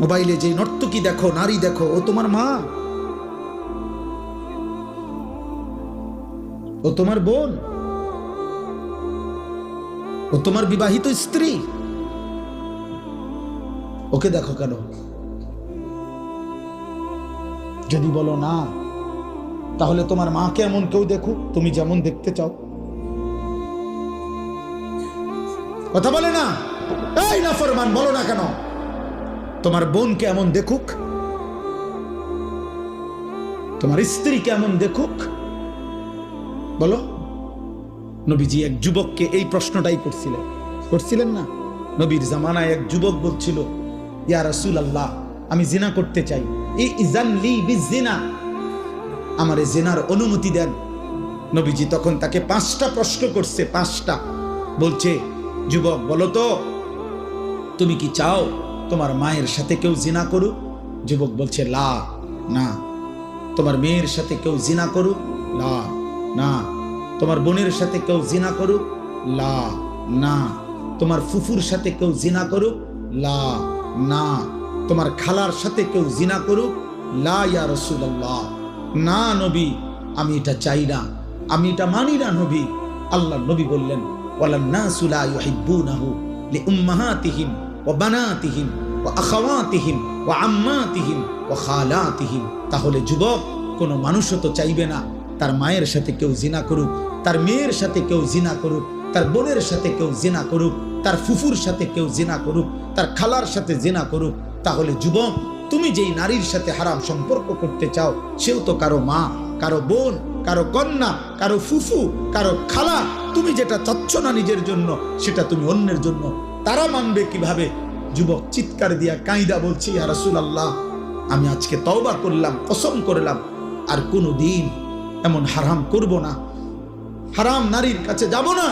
মোবাইলে যে নর্তকী দেখো, নারী দেখো, ও তোমার মা, ও তোমার বোন, ও তোমার বিবাহিত স্ত্রী। ওকে দেখো কেন? যদি বলো না, তাহলে তোমার মাকে এমন কেউ দেখুক তুমি যেমন দেখতে চাও। কথা বলে না? এই নাফরমান, বলো না কেন? তোমার বোনকে এমন দেখুক, তোমার স্ত্রীকে এমন দেখুক, বলো। নবীজি এক যুবককে এই প্রশ্নটাই করছিলেন না? নবীর জামানায় এক যুবক বলছিল, ইয়া রাসূলুল্লাহ, আমি জিনা করতে চাই, ইযান লি বিজিনা, আমারে জিনার অনুমতি দেন। নবীজি তখন তাকে 5টা প্রশ্ন করছে, 5টা। বলছে, যুবক বলো তো, তুমি কি চাও তোমার মায়ের সাথে কেউ জিনা করুক? যুবক বলছে, লা, না। তোমার মেয়ের সাথে কেউ জিনা করুক? লা, না। তোমার বোনের সাথে কেউ জিনা করুক? লা, না। তোমার ফুফুর সাথে কেউ জিনা করুক? লা, না। তোমার খালার সাথে কেউ জিনা করুক? লা ইয়া রাসূলুল্লাহ, না নবী, আমি এটা চাই না, আমি এটা মানি না নবী। আল্লাহ নবী বললেন, ওয়ালান নাসু লা ইউহিব্বুনাহু লিউম্মাহাতিহিম ওয়া বানাতিহিম ওয়া আখাওয়াতিহিম ওয়া আম্মাতিহিম ওয়া খালাতিহিম। তাহলে যুবক, কোন মানুষও তো চাইবে না তার মায়ের সাথে কেউ জিনা করুক, তার মেয়ের সাথে কেউ জিনা করুক, তার বোনের সাথে কেউ জিনা করুক, তার ফুফুর সাথে কেউ জিনা করুক, তার খালার সাথে জিনা করুক। তাহলে যুবক, তুমি যেই নারীর সাথে হারাম সম্পর্ক করতে চাও, সেও তো কারো মা, কারো বোন, কারো কন্যা, কারো ফুফু, কারো খালা। তুমি যেটা চাচ্ছ না নিজের জন্য, সেটা তুমি অন্যের জন্য। তারা মানবে কিভাবে? যুবক চিৎকার দিয়া কাঁইদা বলছি, ইয়া রাসূলুল্লাহ, আমি আজকে তওবা করলাম, কসম করলাম, আর কোনোদিন এমন হারাম করব না, হারাম নারীর কাছে যাব না।